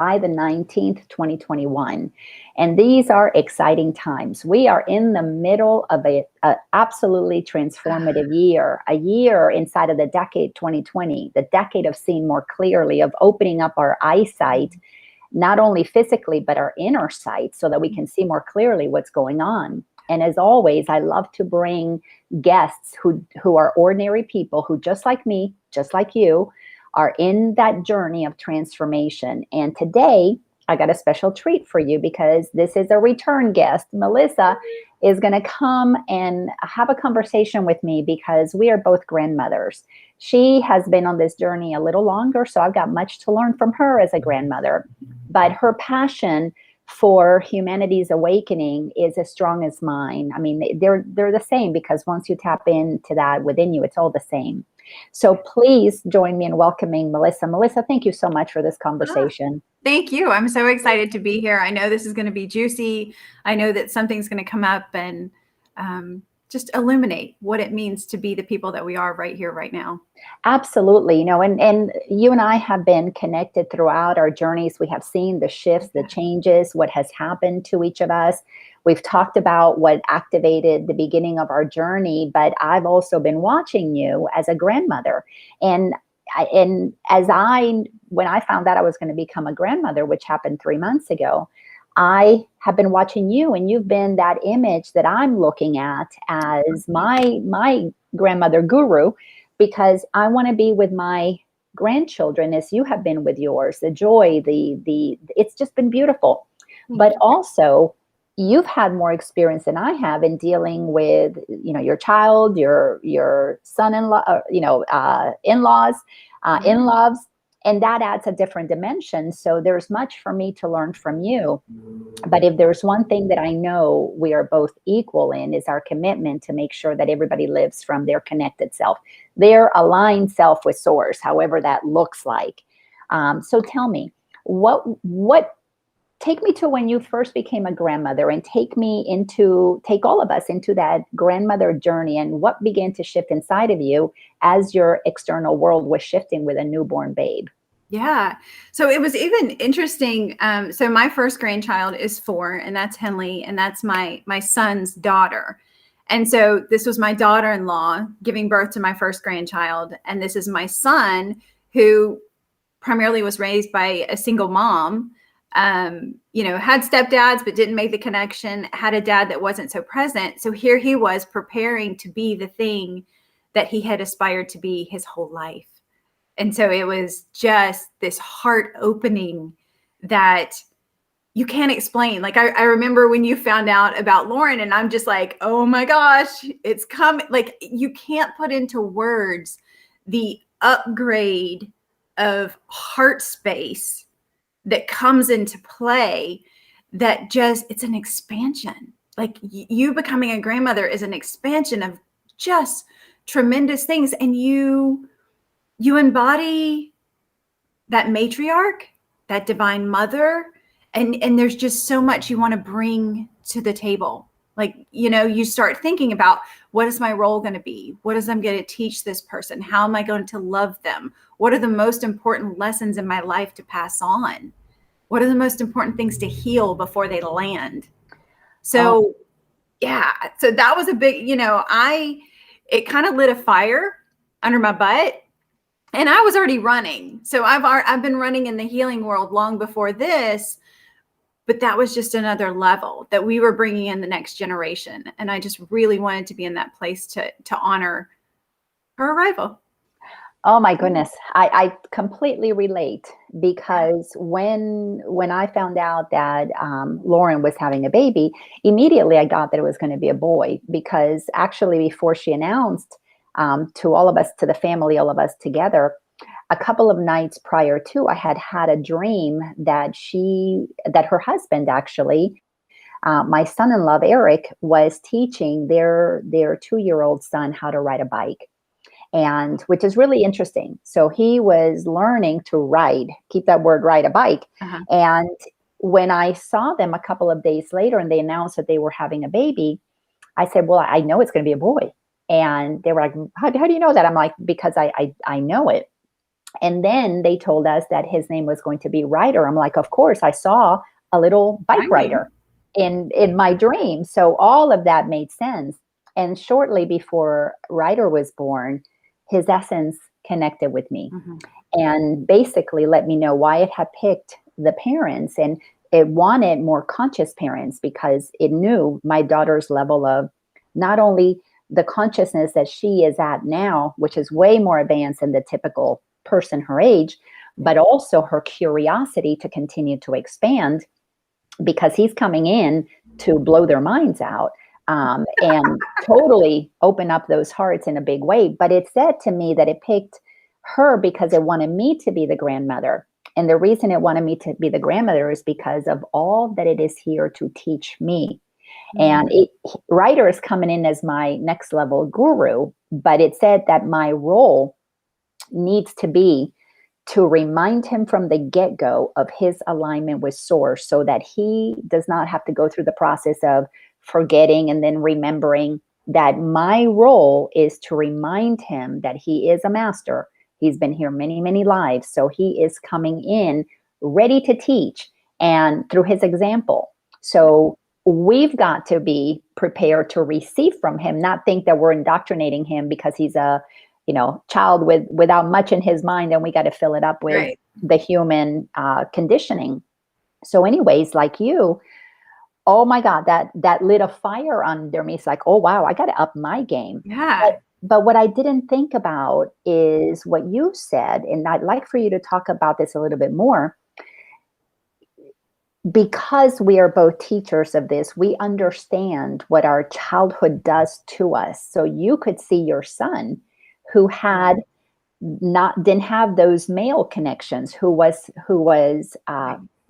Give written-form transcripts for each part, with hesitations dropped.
the 19th, 2021. And these are exciting times. We are in the middle of a absolutely transformative year, a year inside of the decade 2020, the decade of seeing more clearly, of opening up our eyesight, not only physically, but our inner sight so that we can see more clearly what's going on. And as always, I love to bring guests who are ordinary people who, just like me, just like you, are in that journey of transformation. And today, I got a special treat for you because this is a return guest. Melissa is going to come and have a conversation with me because we are both grandmothers. She has been on this journey a little longer, so I've got much to learn from her as a grandmother. But her passion for humanity's awakening is as strong as mine. I mean, they're the same, because once you tap into that within you, it's all the same. So please join me in welcoming Melissa. Melissa, thank you so much for this conversation. Thank you. I'm so excited to be here. I know this is going to be juicy. I know that something's going to come up and just illuminate what it means to be the people that we are right here, right now. Absolutely. You know, and you and I have been connected throughout our journeys. We have seen the shifts, the changes, what has happened to each of us. We've talked about what activated the beginning of our journey, but I've also been watching you as a grandmother. And when I found out I was going to become a grandmother, which happened 3 months ago, I have been watching you, and you've been that image that I'm looking at as my grandmother guru, because I want to be with my grandchildren as you have been with yours. The joy, it's just been beautiful. But also, you've had more experience than I have in dealing with, your child, your son-in-law, in-laws, in-laws, and that adds a different dimension. So there's much for me to learn from you. But if there's one thing that I know we are both equal in, is our commitment to make sure that everybody lives from their connected self, their aligned self with source, however that looks like. So tell me, take me to when you first became a grandmother, and take all of us into that grandmother journey, and what began to shift inside of you as your external world was shifting with a newborn babe. Yeah. So it was even interesting. So my first grandchild is 4, and that's Henley, and that's my son's daughter. And so this was my daughter-in-law giving birth to my first grandchild. And this is my son, who primarily was raised by a single mom, had stepdads, but didn't make the connection, had a dad that wasn't so present. So here he was preparing to be the thing that he had aspired to be his whole life. And so it was just this heart opening that you can't explain. Like, I remember when you found out about Lauren, and I'm just like, oh my gosh, it's coming. Like, you can't put into words the upgrade of heart space that comes into play, that it's an expansion. Like, you becoming a grandmother is an expansion of just tremendous things. And you embody that matriarch, that divine mother. And there's just so much you want to bring to the table. Like, you start thinking about, what is my role going to be? What is I'm going to teach this person? How am I going to love them? What are the most important lessons in my life to pass on? What are the most important things to heal before they land? So, yeah. So that was a big, it kind of lit a fire under my butt. And I was already running. So I've been running in the healing world long before this, but that was just another level that we were bringing in the next generation. And I just really wanted to be in that place to honor her arrival. Oh my goodness. I completely relate, because when I found out that Lauren was having a baby, immediately I got that it was going to be a boy, because actually before she announced to all of us, to the family, all of us together, a couple of nights prior to, I had a dream that her husband, actually, my son-in-law, Eric, was teaching their 2-year-old son how to ride a bike. And which is really interesting. So he was learning to ride, keep that word right, a bike. Uh-huh. And when I saw them a couple of days later and they announced that they were having a baby, I said, well, I know it's going to be a boy. And they were like, how do you know that? I'm like, because I know it. And then they told us that his name was going to be Ryder. I'm like, of course, I saw a little bike Timing. rider in my dream. So all of that made sense. And shortly before Ryder was born, his essence connected with me Mm-hmm. and basically let me know why it had picked the parents. And it wanted more conscious parents because it knew my daughter's level of not only the consciousness that she is at now, which is way more advanced than the typical person her age, but also her curiosity to continue to expand because he's coming in to blow their minds out, and totally open up those hearts in a big way. But it said to me that it picked her because it wanted me to be the grandmother. And the reason it wanted me to be the grandmother is because of all that it is here to teach me. And Ryder is coming in as my next level guru, but it said that my role needs to be to remind him from the get-go of his alignment with source so that he does not have to go through the process of forgetting and then remembering. That my role is to remind him that he is a master. He's been here many, many lives. So he is coming in ready to teach and through his example. So we've got to be prepared to receive from him, not think that we're indoctrinating him because he's a child without much in his mind, and we got to fill it up with Right. the human conditioning. So anyways, like you, oh my God, that lit a fire under me. It's like, oh wow, I got to up my game. Yeah. But what I didn't think about is what you said, and I'd like for you to talk about this a little bit more. Because we are both teachers of this, we understand what our childhood does to us. So you could see your son who had didn't have those male connections, who was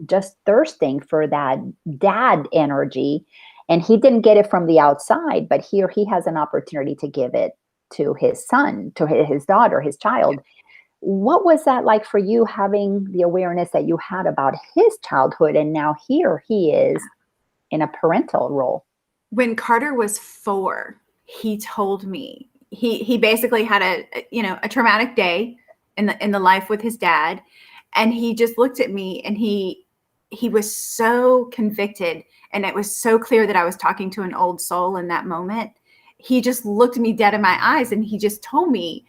just thirsting for that dad energy, and he didn't get it from the outside, but here he has an opportunity to give it to his son, to his daughter, his child. What was that like for you, having the awareness that you had about his childhood, and now here he is in a parental role? When Carter was 4, he told me he basically had a traumatic day in the life with his dad, and he just looked at me and he was so convicted, and it was so clear that I was talking to an old soul in that moment. He just looked me dead in my eyes and he just told me,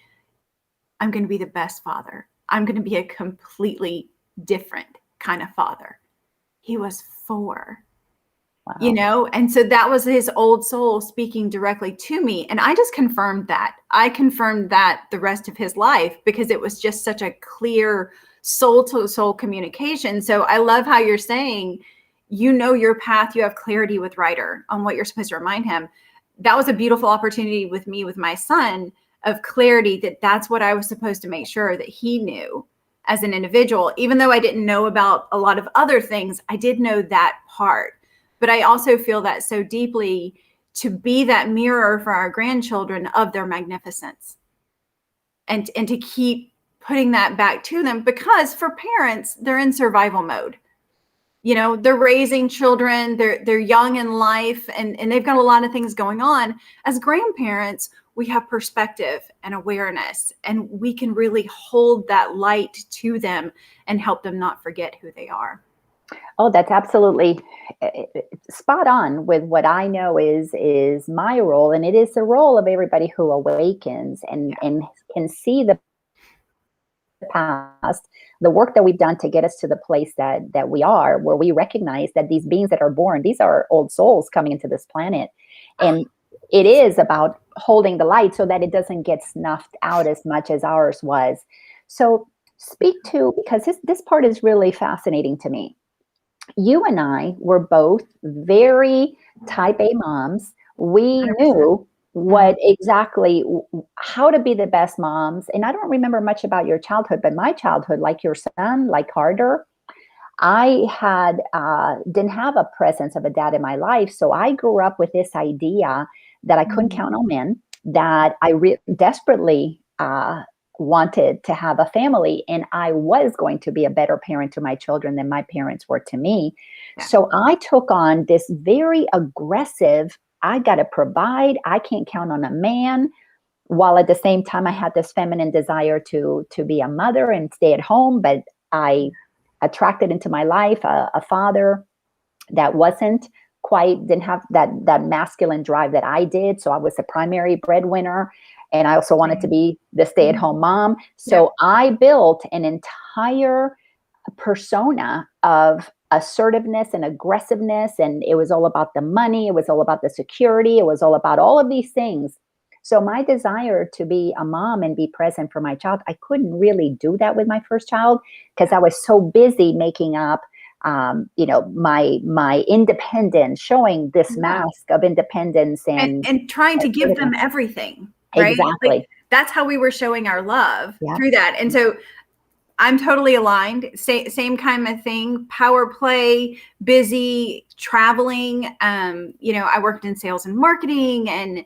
I'm going to be the best father. I'm going to be a completely different kind of father. He was 4. Wow. And so that was his old soul speaking directly to me. And I just confirmed that. I confirmed that the rest of his life, because it was just such a clear soul to soul communication. So I love how you're saying, your path, you have clarity with Ryder on what you're supposed to remind him. That was a beautiful opportunity with me, with my son, of clarity, that's what I was supposed to make sure that he knew as an individual. Even though I didn't know about a lot of other things, I did know that part. But I also feel that so deeply, to be that mirror for our grandchildren of their magnificence, and to keep putting that back to them, because for parents, they're in survival mode. They're raising children, they're young in life, and they've got a lot of things going on. As grandparents, we have perspective and awareness, and we can really hold that light to them and help them not forget who they are. Oh, that's absolutely spot on with what I know is my role, and it is the role of everybody who awakens and can see the past, the work that we've done to get us to the place that we are, where we recognize that these beings that are born, these are old souls coming into this planet, and it is about holding the light so that it doesn't get snuffed out as much as ours was. So speak to, because this part is really fascinating to me. You and I were both very type A moms. We 100%. knew what exactly, how to be the best moms. And I don't remember much about your childhood, but my childhood, like your son, like Carter, I didn't have a presence of a dad in my life. So I grew up with this idea that I couldn't count on men, that I desperately wanted to have a family, and I was going to be a better parent to my children than my parents were to me. Yeah. So I took on this very aggressive, I got to provide, I can't count on a man while at the same time I had this feminine desire to be a mother and stay at home, but I attracted into my life a father that didn't have that masculine drive that I did. So I was the primary breadwinner, and I also wanted to be the stay-at-home mom. So I built an entire persona of assertiveness and aggressiveness, and it was all about the money, it was all about the security, it was all about all of these things. So my desire to be a mom and be present for my child, I couldn't really do that with my first child because I was so busy making up my independence, showing this mask of independence and trying to give them everything, right? Exactly. Like, that's how we were showing our love through that. And so I'm totally aligned. Same kind of thing. Power play, busy, traveling. I worked in sales and marketing, and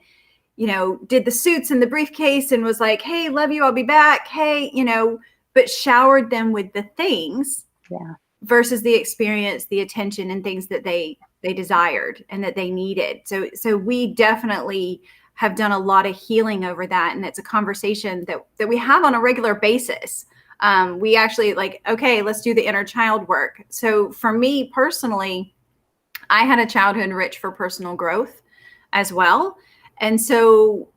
did the suits and the briefcase, and was like, "Hey, love you, I'll be back." Hey, but showered them with the things. Yeah. Versus the experience, the attention, and things that they desired and that they needed. So we definitely have done a lot of healing over that. And it's a conversation that we have on a regular basis. We actually okay, let's do the inner child work. So for me personally, I had a childhood rich for personal growth as well. And so,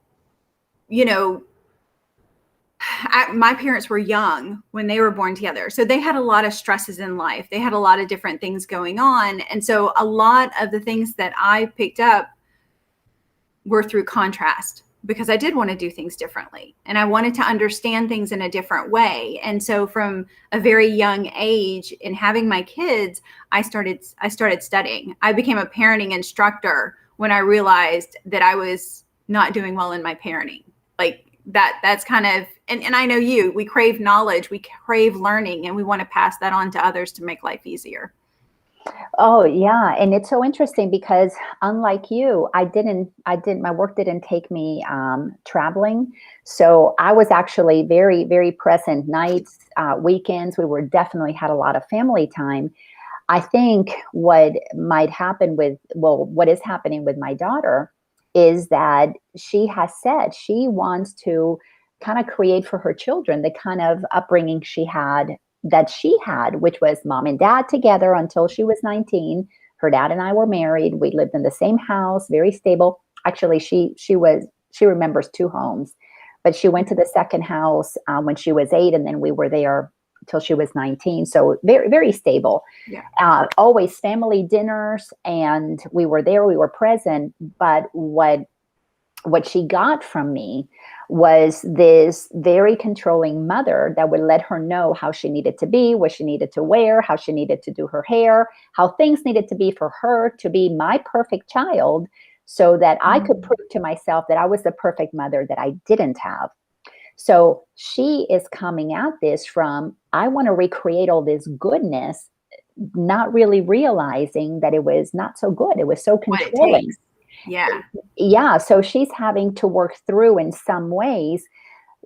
my parents were young when they were born together. So they had a lot of stresses in life. They had a lot of different things going on. And so a lot of the things that I picked up were through contrast, because I did want to do things differently and I wanted to understand things in a different way. And so from a very young age, in having my kids, I started studying. I became a parenting instructor when I realized that I was not doing well in my parenting. That's kind of, and I know we crave knowledge, we crave learning, and we want to pass that on to others to make life easier. Oh yeah. And it's so interesting because unlike you, my work didn't take me traveling. So I was actually very, very present nights, weekends. We were definitely had a lot of family time. I think what is happening with my daughter is that she has said she wants to kind of create for her children the kind of upbringing she had, which was mom and dad together until she was 19. Her dad and I were married. We lived in the same house, very stable. Actually, she remembers 2 homes, but she went to the second house when she was 8, and then we were there till she was 19. So very, very stable. Yeah. Always family dinners, and we were there, we were present. But what she got from me was this very controlling mother that would let her know how she needed to be, what she needed to wear, how she needed to do her hair, how things needed to be for her to be my perfect child, so that I could prove to myself that I was the perfect mother that I didn't have. So she is coming at this from, I want to recreate all this goodness, not really realizing that it was not so good. It was so controlling. Yeah. Yeah. So she's having to work through, in some ways,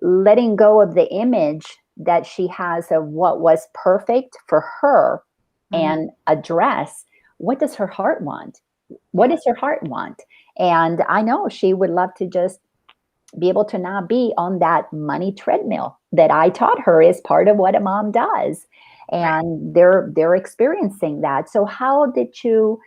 letting go of the image that she has of what was perfect for her, and address, what does her heart want? What does her heart want? And I know she would love to just be able to not be on that money treadmill that I taught her is part of what a mom does. And they're experiencing that. So how did you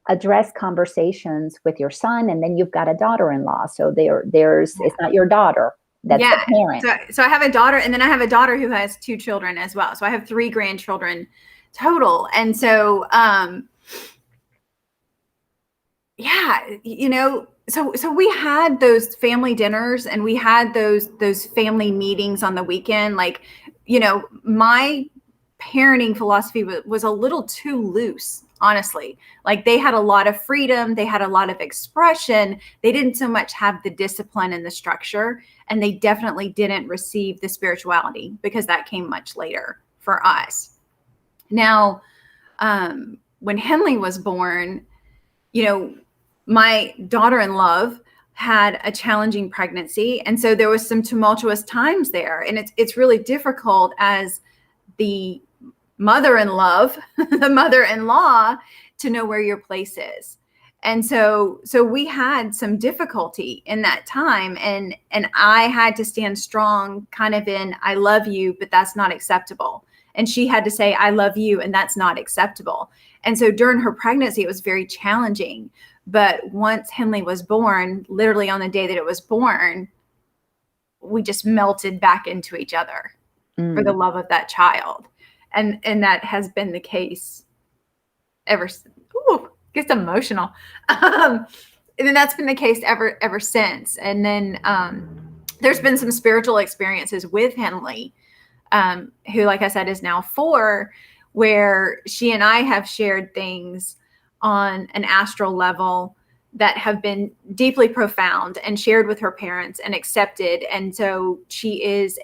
address conversations with your son? And then you've got a daughter-in-law. So it's not your daughter, that's the parent. So I have a daughter, and then I have a daughter who has 2 children as well. So I have 3 grandchildren total. And so, so we had those family dinners, and we had those family meetings on the weekend. My parenting philosophy was a little too loose, honestly. They had a lot of freedom, they had a lot of expression. They didn't so much have the discipline and the structure, and they definitely didn't receive the spirituality, because that came much later for us. Now, when Henley was born, my daughter-in-law had a challenging pregnancy. And so there was some tumultuous times there. And it's really difficult as the mother-in-law to know where your place is. And so we had some difficulty in that time, and I had to stand strong kind of in, I love you, but that's not acceptable. And she had to say, I love you, and that's not acceptable. And so during her pregnancy, it was very challenging. But once Henley was born, literally on the day that it was born, we just melted back into each other for the love of that child. And that has been the case ever since. Ooh, gets emotional. And then that's been the case ever since. And then there's been some spiritual experiences with Henley, who, like I said, is now 4, where she and I have shared things on an astral level that have been deeply profound and shared with her parents and accepted. And so she is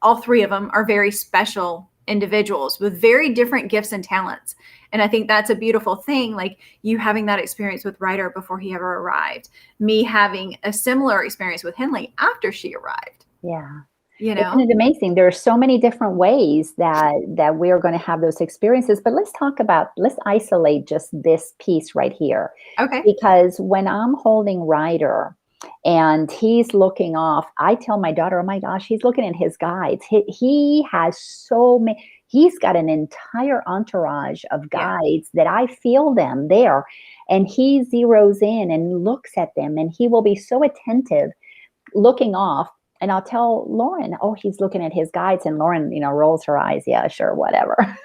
all 3 of them are very special individuals with very different gifts and talents. And I think that's a beautiful thing. Like you having that experience with Ryder before he ever arrived, me having a similar experience with Henley after she arrived. Yeah. You know, isn't it amazing? There are so many different ways that we are going to have those experiences. But let's isolate just this piece right here. Okay. Because when I'm holding Ryder and he's looking off, I tell my daughter, oh my gosh, he's looking at his guides. He has so many, he's got an entire entourage of guides that I feel them there. And he zeroes in and looks at them, and he will be so attentive looking off. And I'll tell Lauren, oh, he's looking at his guides. And Lauren, rolls her eyes. Yeah, sure, whatever.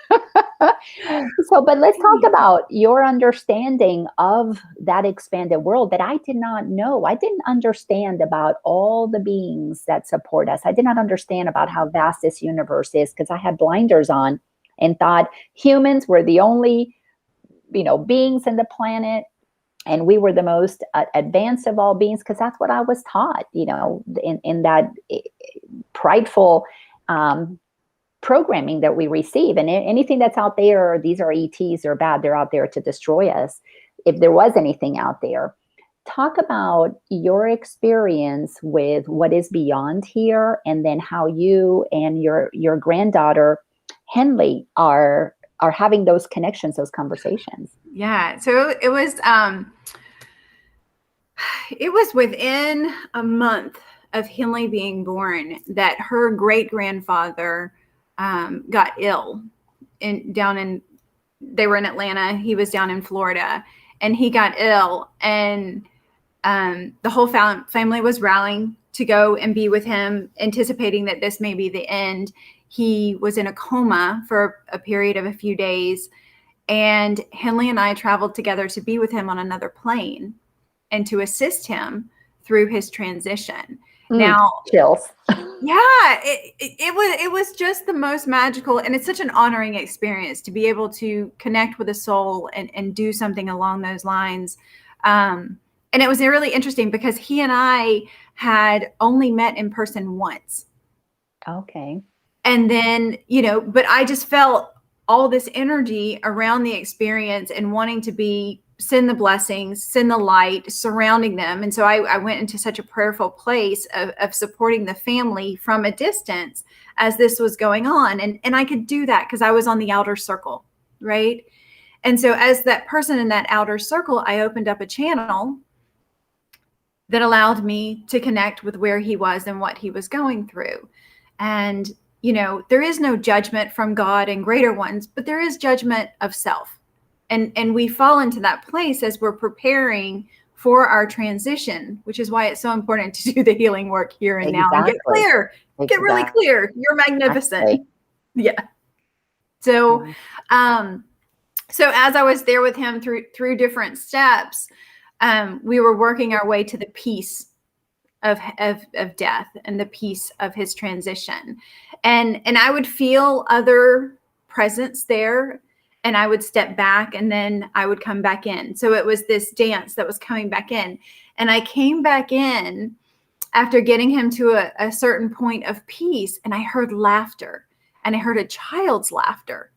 But let's talk about your understanding of that expanded world that I did not know. I didn't understand about all the beings that support us. I did not understand about how vast this universe is, because I had blinders on and thought humans were the only, beings in the planet. And we were the most advanced of all beings, because that's what I was taught, in that prideful programming that we receive. And anything that's out there, these are ETs, they're bad, they're out there to destroy us. If there was anything out there, talk about your experience with what is beyond here, and then how you and your granddaughter, Henley, are having those connections, those conversations. Yeah. So it was within a month of Henley being born that her great grandfather got ill they were in Atlanta. He was down in Florida, and he got ill, and the whole family was rallying to go and be with him, anticipating that this may be the end. He was in a coma for a period of a few days, and Henley and I traveled together to be with him on another plane and to assist him through his transition. Now, chills. Yeah, it was just the most magical, and it's such an honoring experience to be able to connect with a soul and do something along those lines. And it was really interesting because he and I had only met in person once. Okay. And then, but I just felt all this energy around the experience and wanting to send the blessings, send the light surrounding them. And so I went into such a prayerful place of supporting the family from a distance as this was going on. And I could do that because I was on the outer circle, right? And so as that person in that outer circle, I opened up a channel that allowed me to connect with where he was and what he was going through. And, there is no judgment from God and greater ones, but there is judgment of self. And we fall into that place as we're preparing for our transition, which is why it's so important to do the healing work here and now and get clear, get really clear. You're magnificent. Exactly. Yeah. So, so as I was there with him through different steps, we were working our way to the peace of death and the peace of his transition. And I would feel other presence there, and I would step back, and then I would come back in. So it was this dance that was coming back in. And I came back in after getting him to a certain point of peace, and I heard laughter, and I heard a child's laughter.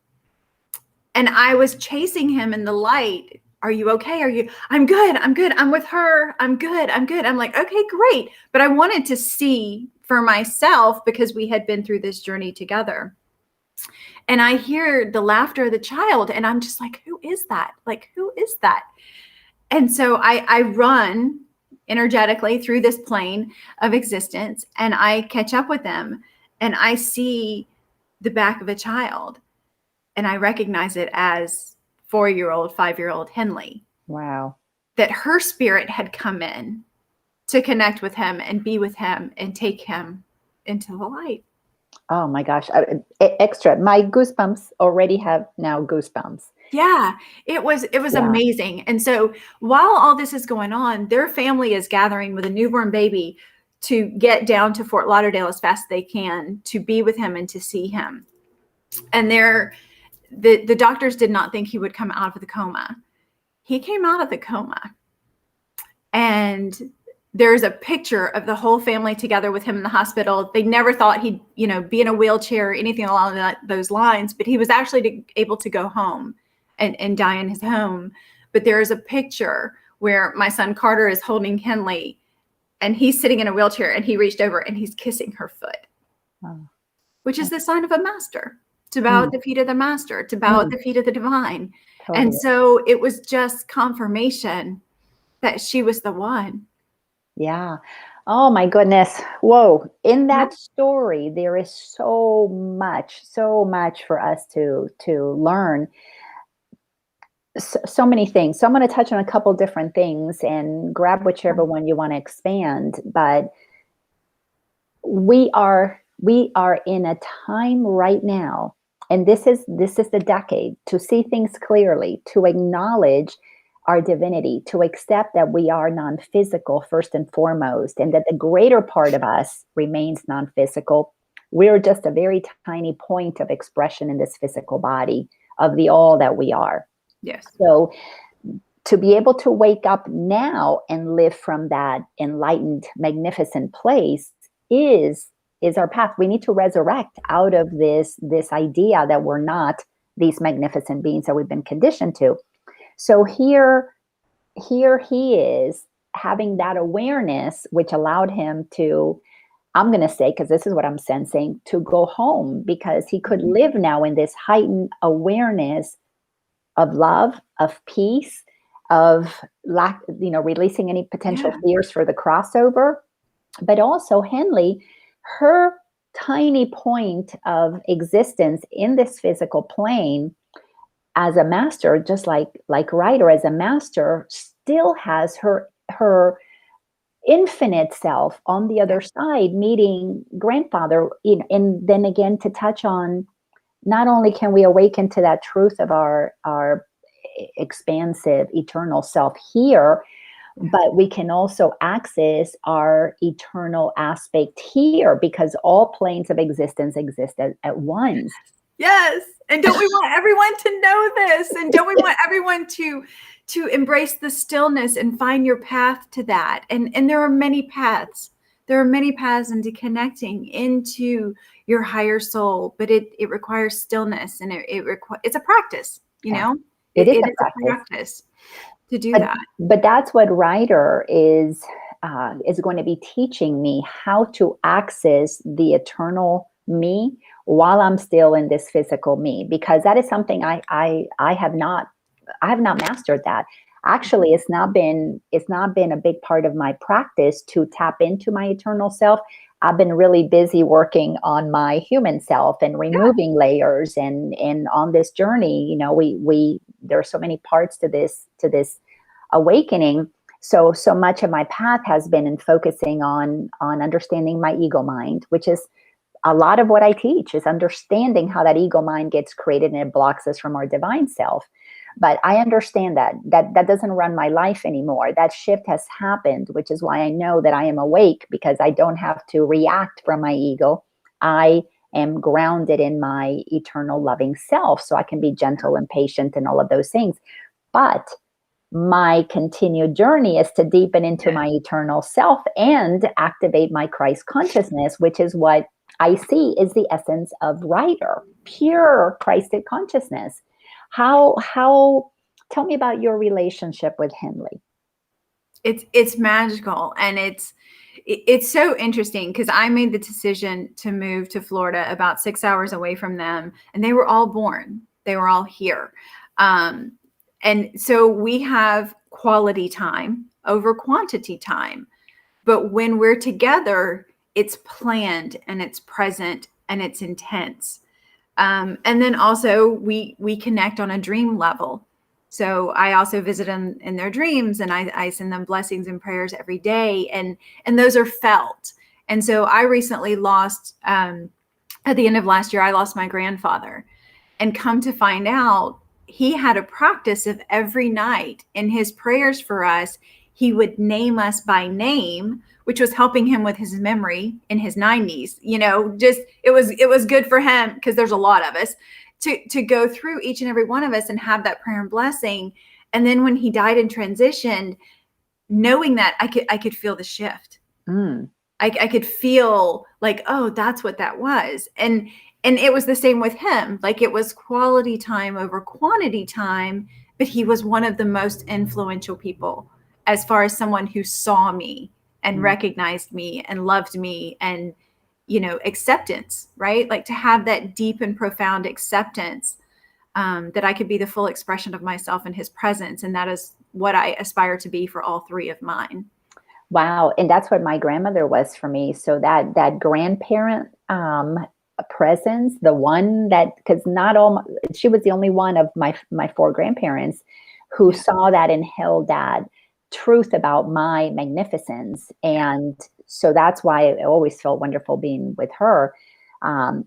And I was chasing him in the light. Are you okay? I'm good. I'm with her. I'm good. I'm like, okay, great. But I wanted to see for myself because we had been through this journey together. And I hear the laughter of the child, and I'm just like, who is that? Like, who is that? And so I run energetically through this plane of existence, and I catch up with them, and I see the back of a child, and I recognize it as 4-year-old, 5-year-old Henley. Wow. That her spirit had come in to connect with him and be with him and take him into the light. Oh my gosh. Extra. My goosebumps already have now goosebumps. Yeah, it was amazing. And so while all this is going on, their family is gathering with a newborn baby to get down to Fort Lauderdale as fast as they can to be with him and to see him. And the doctors did not think he would come out of the coma. He came out of the coma. And there's a picture of the whole family together with him in the hospital. They never thought he'd, be in a wheelchair or anything along those lines, but he was actually able to go home and die in his home. But there is a picture where my son Carter is holding Henley, and he's sitting in a wheelchair, and he reached over and he's kissing her foot, which is the sign of a master, to bow at the feet of the master, to bow at the feet of the divine. Totally. And so it was just confirmation that she was the one. Yeah. Oh my goodness. Whoa. In that story, there is so much for us to learn. So many things. So I'm going to touch on a couple different things and grab whichever one you want to expand. But we are in a time right now, and this is the decade to see things clearly, to acknowledge our divinity, to accept that we are non-physical first and foremost, and that the greater part of us remains non-physical. We're just a very tiny point of expression in this physical body of the all that we are. Yes. So to be able to wake up now and live from that enlightened, magnificent place is our path. We need to resurrect out of this idea that we're not these magnificent beings that we've been conditioned to. So here he is having that awareness, which allowed him to, I'm going to say, because this is what I'm sensing, to go home, because he could live now in this heightened awareness of love, of peace, of releasing any potential fears for the crossover. But also Henley, her tiny point of existence in this physical plane as a master, just like Ryder as a master, still has her infinite self on the other side, meeting grandfather. And then again, to touch on, not only can we awaken to that truth of our expansive eternal self here, but we can also access our eternal aspect here, because all planes of existence exist at once. Yes. And don't we want everyone to know this? And don't we want everyone to embrace the stillness and find your path to that? And there are many paths. There are many paths into connecting into your higher soul, but it requires stillness, and it's a practice, It is a practice to do that. But that's what Ryder is going to be teaching me, how to access the eternal me while I'm still in this physical me, because that is something I have not mastered. That actually it's not been a big part of my practice to tap into my eternal self. I've been really busy working on my human self and removing layers, and on this journey, we there are so many parts to this awakening. So much of my path has been in focusing on understanding my ego mind, which is a lot of what I teach, is understanding how that ego mind gets created and it blocks us from our divine self. But I understand that doesn't run my life anymore. That shift has happened, which is why I know that I am awake, because I don't have to react from my ego. I am grounded in my eternal loving self, so I can be gentle and patient and all of those things. But my continued journey is to deepen into my eternal self and activate my Christ consciousness, which is what I see is the essence of Ryder, pure Christed consciousness. How tell me about your relationship with Henley. It's magical, and it's so interesting because I made the decision to move to Florida about 6 hours away from them, and they were all born. They were all here. And so we have quality time over quantity time. But when we're together, it's planned and it's present and it's intense. And then also we connect on a dream level. So I also visit them in their dreams, and I send them blessings and prayers every day, and those are felt. And so I recently lost, at the end of last year, I lost my grandfather, and come to find out, he had a practice of every night in his prayers for us, he would name us by name, which was helping him with his memory in his 90s. Just it was good for him, because there's a lot of us, to go through each and every one of us and have that prayer and blessing. And then when he died and transitioned, knowing that, I could feel the shift. I could feel like, oh, that's what that was. And it was the same with him. Like, it was quality time over quantity time, but he was one of the most influential people as far as someone who saw me and recognized me and loved me, and, acceptance, right? Like, to have that deep and profound acceptance, that I could be the full expression of myself in his presence. And that is what I aspire to be for all three of mine. Wow. And that's what my grandmother was for me. So that grandparent, presence, the one that, because she was the only one of my four grandparents who saw that and held that truth about my magnificence. And so that's why I always felt wonderful being with her.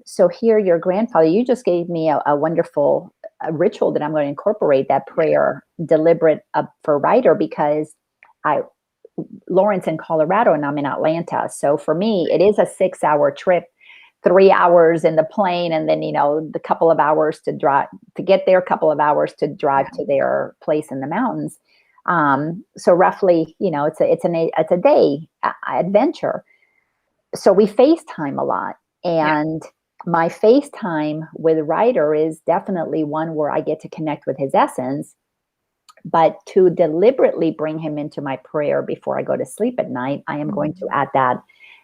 So here, your grandfather, you just gave me a wonderful ritual that I'm going to incorporate, that prayer deliberate for Ryder, because Lawrence in Colorado and I'm in Atlanta. So for me, it is a 6-hour trip, 3 hours in the plane, and then, the couple of hours to drive to get there, couple of hours to drive to their place in the mountains. So roughly, it's a day adventure. So we FaceTime a lot, and my FaceTime with Ryder is definitely one where I get to connect with his essence, but to deliberately bring him into my prayer before I go to sleep at night, I am going to add that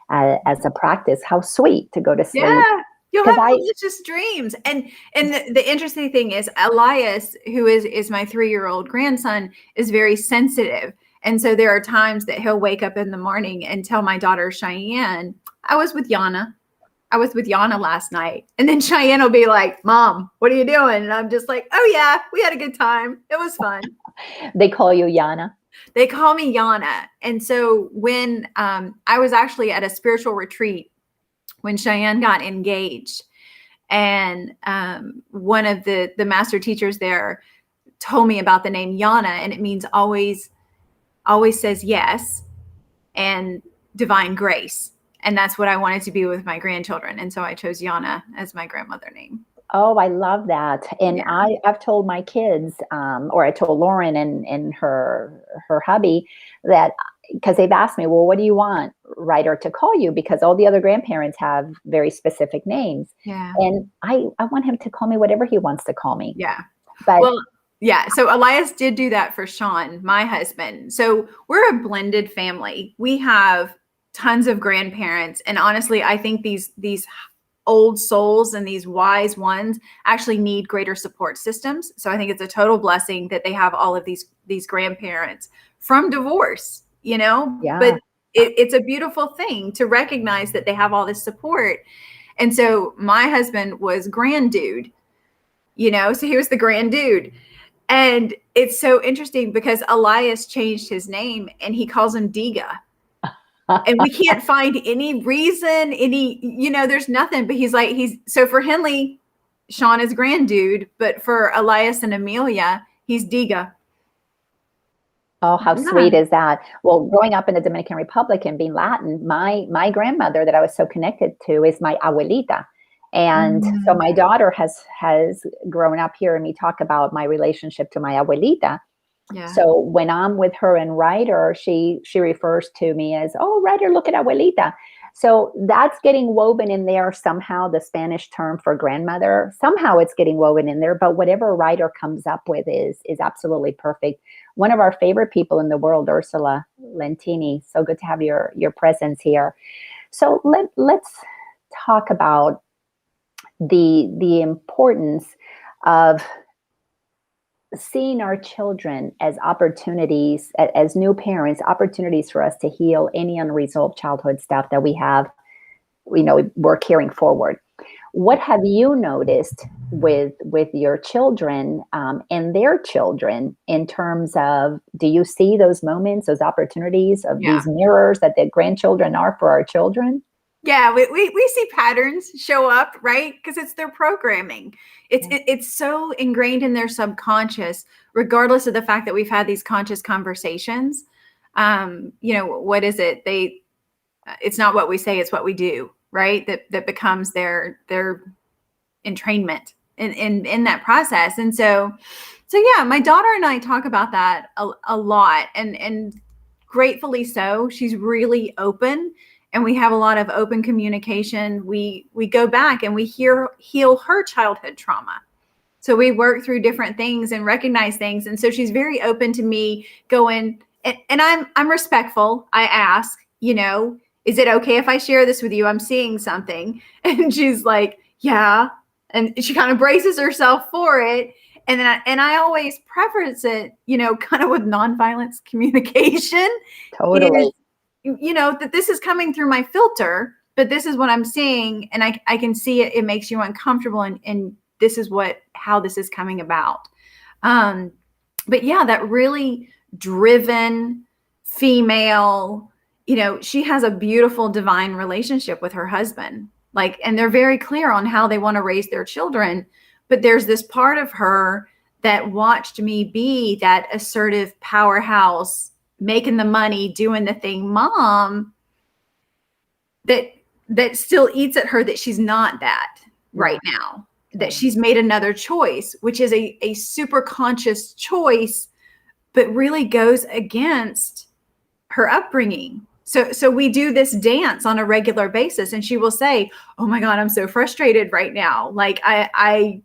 as a practice. How sweet to go to sleep. Yeah, you'll have delicious dreams. And the interesting thing is, Elias, who is my 3-year-old grandson, is very sensitive. And so there are times that he'll wake up in the morning and tell my daughter Cheyenne, I was with Yana last night. And then Cheyenne will be like, Mom, what are you doing? And I'm just like, oh yeah, we had a good time. It was fun. They call you Yana? They call me Yana. And so when I was actually at a spiritual retreat when Cheyenne got engaged, and one of the master teachers there told me about the name Yana, and it means always says yes, and divine grace. And that's what I wanted to be with my grandchildren. And so I chose Yana as my grandmother name. Oh, I love that. And I've told my kids, or I told Lauren and her hubby, that, because they've asked me, well, what do you want Ryder to call you? Because all the other grandparents have very specific names. Yeah. And I want him to call me whatever he wants to call me. Yeah. But so Elias did do that for Sean, my husband. So we're a blended family. We have tons of grandparents. And honestly, I think these old souls and these wise ones actually need greater support systems. So I think it's a total blessing that they have all of these grandparents from divorce, but it's a beautiful thing to recognize that they have all this support. And so my husband was grand dude, so he was the grand dude. And it's so interesting because Elias changed his name and he calls him Diga. And we can't find any reason, there's nothing, but so for Henley, Sean is grand dude, but for Elias and Amelia, he's Diga. Oh, how sweet is that? Well, growing up in the Dominican Republic and being Latin, my grandmother that I was so connected to is my abuelita. And so my daughter has grown up here, and we talk about my relationship to my abuelita. Yeah. So when I'm with her and Ryder, she refers to me as, oh, Ryder, look at abuelita. So that's getting woven in there somehow, the Spanish term for grandmother. Somehow it's getting woven in there, but whatever a writer comes up with is absolutely perfect. One of our favorite people in the world, Ursula Lentini. So good to have your presence here. So let's talk about the importance of seeing our children as opportunities, as new parents, opportunities for us to heal any unresolved childhood stuff that we have, we're carrying forward. What have you noticed with your children and their children in terms of, do you see those moments, those opportunities of Yeah. these mirrors that the grandchildren are for our children? Yeah, we see patterns show up, right? Because it's their programming. It's so ingrained in their subconscious, regardless of the fact that we've had these conscious conversations. What is it? It's not what we say, it's what we do, right? That becomes their entrainment in that process. And so yeah, my daughter and I talk about that a lot, and gratefully so. She's really open, and we have a lot of open communication. We go back and we heal her childhood trauma. So we work through different things and recognize things. And so she's very open to me going, and I'm respectful. I ask, is it okay if I share this with you? I'm seeing something. And she's like, yeah. And she kind of braces herself for it. And then I always preference it, kind of with nonviolence communication. Totally. That this is coming through my filter, but this is what I'm seeing, and I can see it. It makes you uncomfortable, and this is how this is coming about. But yeah, that really driven female, she has a beautiful divine relationship with her husband. And they're very clear on how they want to raise their children. But there's this part of her that watched me be that assertive powerhouse, making the money, doing the thing mom, that still eats at her that she's not that right now, that she's made another choice, which is a super conscious choice, but really goes against her upbringing. So we do this dance on a regular basis, and she will say, oh my God, I'm so frustrated right now. I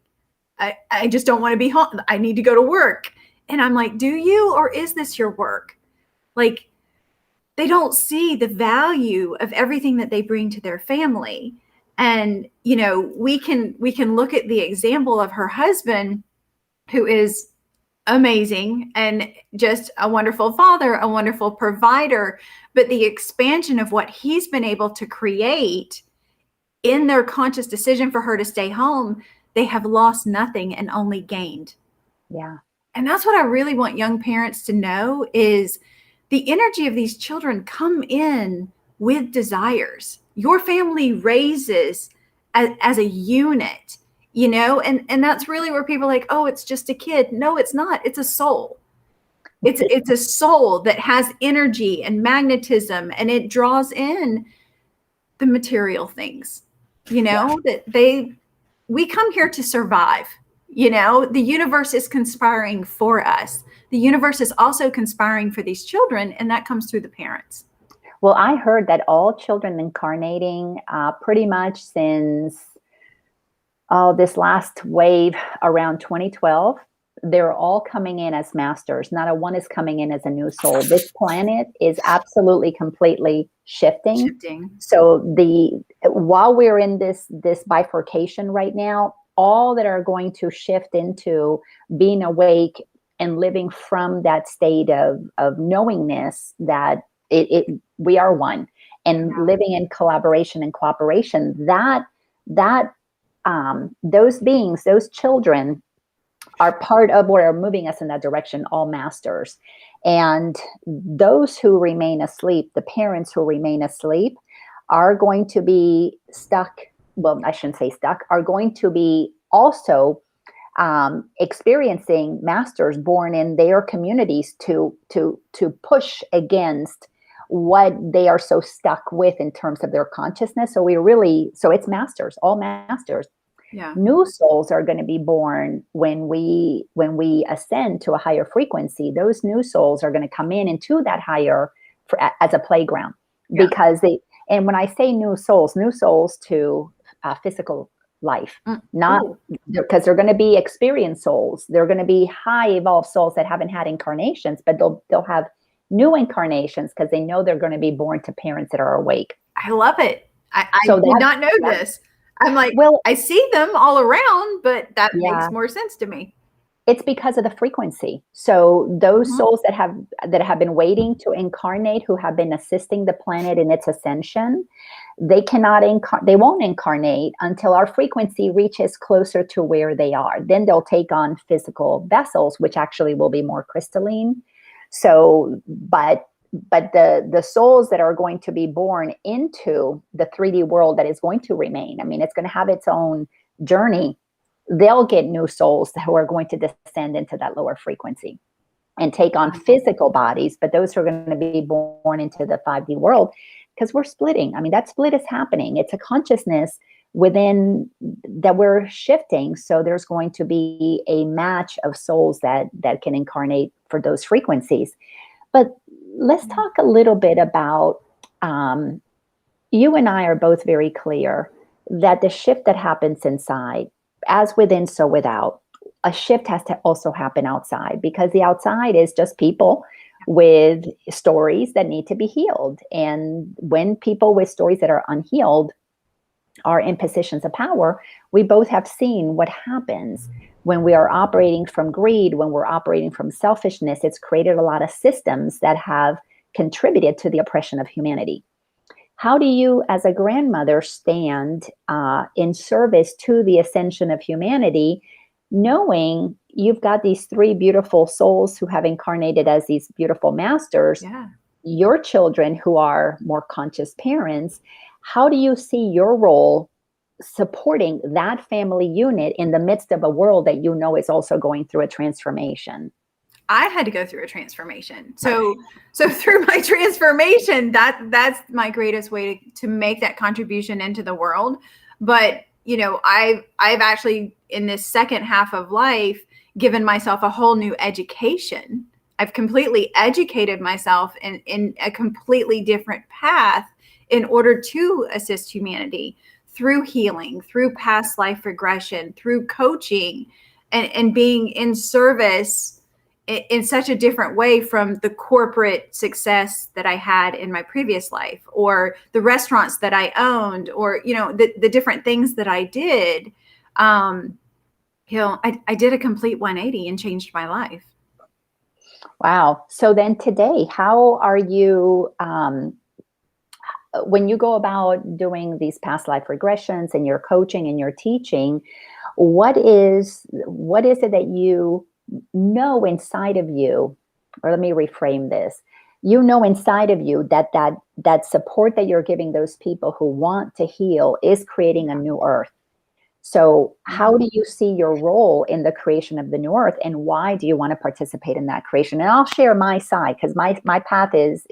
just don't want to be home. I need to go to work. And I'm like, do you, or is this your work? They don't see the value of everything that they bring to their family. And, we can look at the example of her husband, who is amazing and just a wonderful father, a wonderful provider, but the expansion of what he's been able to create in their conscious decision for her to stay home, they have lost nothing and only gained. Yeah. And that's what I really want young parents to know, is the energy of these children come in with desires. Your family raises as a unit, and that's really where people are like, oh, it's just a kid. No, it's not. It's a soul. It's a soul that has energy and magnetism, and it draws in the material things, that we come here to survive. The universe is conspiring for us. The universe is also conspiring for these children, and that comes through the parents. Well, I heard that all children incarnating pretty much since this last wave around 2012, they're all coming in as masters. Not a one is coming in as a new soul. This planet is absolutely, completely shifting. So while we're in this bifurcation right now, all that are going to shift into being awake and living from that state of knowingness that we are one, and living in collaboration and cooperation, those beings, those children are part of what are moving us in that direction, all masters. And those who remain asleep, the parents who remain asleep, are going to be stuck. Well, I shouldn't say stuck, are going to be also experiencing masters born in their communities to push against what they are so stuck with in terms of their consciousness. So it's masters, all masters. Yeah. New souls are going to be born when we ascend to a higher frequency. Those new souls are going to come into that higher as a playground, because And when I say new souls to physical life, not Ooh. because they're going to be experienced souls. They're going to be high evolved souls that haven't had incarnations, but they'll have new incarnations because they know they're going to be born to parents that are awake. I love it. I So did not know that this. I'm like, well, I see them all around, but that yeah, makes more sense to me. it's because of the frequency. So those Mhm. souls that have been waiting to incarnate, who have been assisting the planet in its ascension, they won't incarnate until our frequency reaches closer to where they are. Then they'll take on physical vessels, which actually will be more crystalline. So, but the souls that are going to be born into the 3D world that is going to remain, I mean, it's going to have its own journey. They'll get new souls who are going to descend into that lower frequency and take on physical bodies, but those who are going to be born into the 5D world, because we're splitting. I mean, that split is happening. It's a consciousness within that we're shifting. So there's going to be a match of souls that can incarnate for those frequencies. But let's talk a little bit about, you and I are both very clear that the shift that happens inside, as within, so without, a shift has to also happen outside, because the outside is just people with stories that need to be healed. And when people with stories that are unhealed are in positions of power, we both have seen what happens when we are operating from greed, when we're operating from selfishness. It's created a lot of systems that have contributed to the oppression of humanity. How do you, as a grandmother, stand in service to the ascension of humanity, knowing you've got these three beautiful souls who have incarnated as these beautiful masters, Yeah. your children who are more conscious parents? How do you see your role supporting that family unit in the midst of a world that you know is also going through a transformation? I had to go through a transformation. So through my transformation, that's my greatest way to make that contribution into the world. But I've actually, in this second half of life, given myself a whole new education. I've completely educated myself in a completely different path in order to assist humanity through healing, through past life regression, through coaching, and being in service in such a different way from the corporate success that I had in my previous life, or the restaurants that I owned, or, the different things that I did. I did a complete 180 and changed my life. Wow. So then today, how are you, when you go about doing these past life regressions and your coaching and your teaching, what is it that you know inside of you? Or let me reframe this. You know inside of you that support that you're giving those people who want to heal is creating a new earth. So how do you see your role in the creation of the new earth, and why do you want to participate in that creation? And I'll share my side, because my path is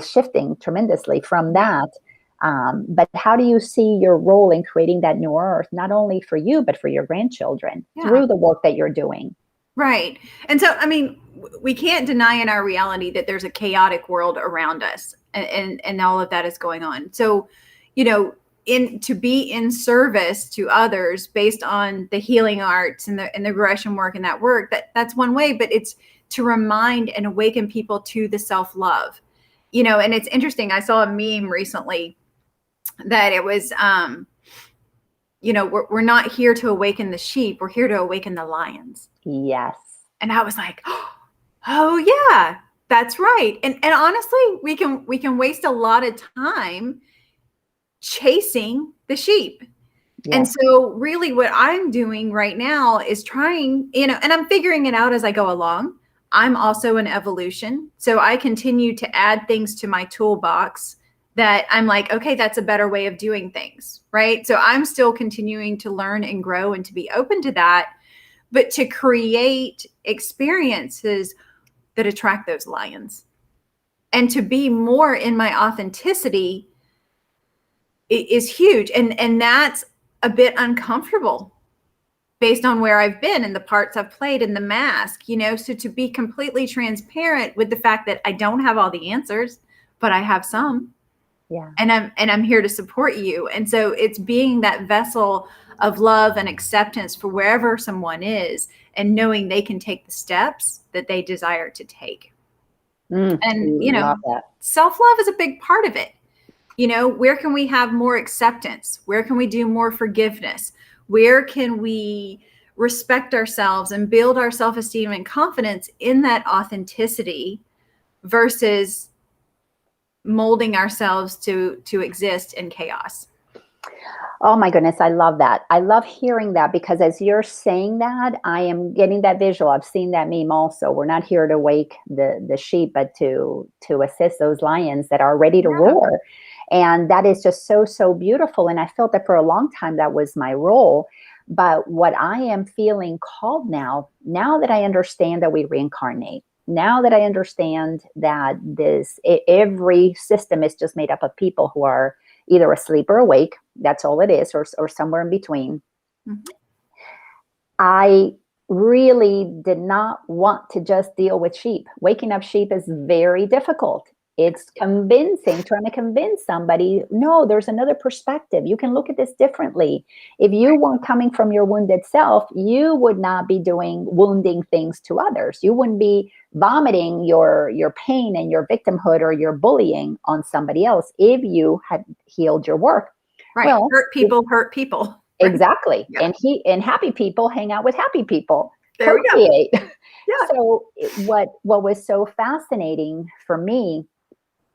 shifting tremendously from that. But how do you see your role in creating that new earth, not only for you, but for your grandchildren Yeah. through the work that you're doing? Right. And so, I mean, we can't deny in our reality that there's a chaotic world around us, and all of that is going on. So, to be in service to others based on the healing arts and the regression work and that work, that's one way, but it's to remind and awaken people to the self-love. And it's interesting. I saw a meme recently that it was, we're not here to awaken the sheep. We're here to awaken the lions. Yes. And I was like, oh yeah, that's right. And honestly, we can waste a lot of time chasing the sheep. And Yes. so really what I'm doing right now is trying, and I'm figuring it out as I go along. I'm also an evolution. So I continue to add things to my toolbox that I'm like, okay, that's a better way of doing things, right? So I'm still continuing to learn and grow and to be open to that, but to create experiences that attract those lions and to be more in my authenticity is huge. And that's a bit uncomfortable based on where I've been and the parts I've played in the mask, so to be completely transparent with the fact that I don't have all the answers, but I have some. Yeah. And I'm here to support you. And so it's being that vessel of love and acceptance for wherever someone is, and knowing they can take the steps that they desire to take. And, Love that. self-love is a big part of it. Where can we have more acceptance? Where can we do more forgiveness? Where can we respect ourselves and build our self-esteem and confidence in that authenticity versus molding ourselves to exist in chaos? Oh my goodness, I love that. I love hearing that, because as you're saying that, I am getting that visual. I've seen that meme also. We're not here to wake the sheep, but to assist those lions that are ready to Yeah. roar. And that is just so, so beautiful. And I felt that for a long time that was my role. But what I am feeling called now that I understand that we reincarnate, now that I understand that every system is just made up of people who are either asleep or awake, that's all it is, or somewhere in between. Mhm. I really did not want to just deal with sheep. Waking up sheep is very difficult. It's trying to convince somebody, no, there's another perspective. You can look at this differently. If you weren't coming from your wounded self, you would not be doing wounding things to others. You wouldn't be vomiting your pain and your victimhood or your bullying on somebody else if you had healed your work. Right. Well, Hurt people hurt people. Right? exactly. Yeah. And happy people hang out with happy people. There we go. Co-create. Yeah. So what was so fascinating for me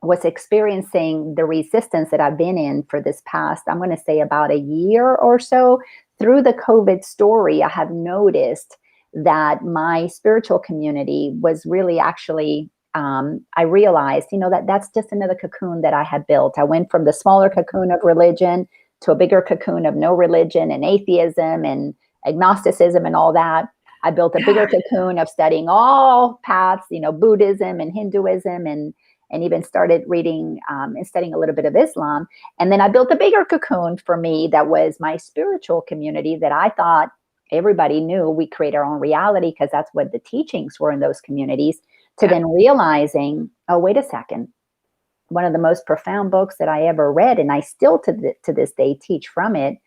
was experiencing the resistance that I've been in for this past, I'm going to say about a year or so. Through the COVID story, I have noticed that my spiritual community was really actually, I realized, that's just another cocoon that I had built. I went from the smaller cocoon of religion to a bigger cocoon of no religion and atheism and agnosticism and all that. I built a bigger cocoon of studying all paths, Buddhism and Hinduism, and even started reading and studying a little bit of Islam. And then I built a bigger cocoon for me that was my spiritual community that I thought everybody knew. We create our own reality because that's what the teachings were in those communities, to then realizing, oh, wait a second. One of the most profound books that I ever read, and I still to this day teach from it,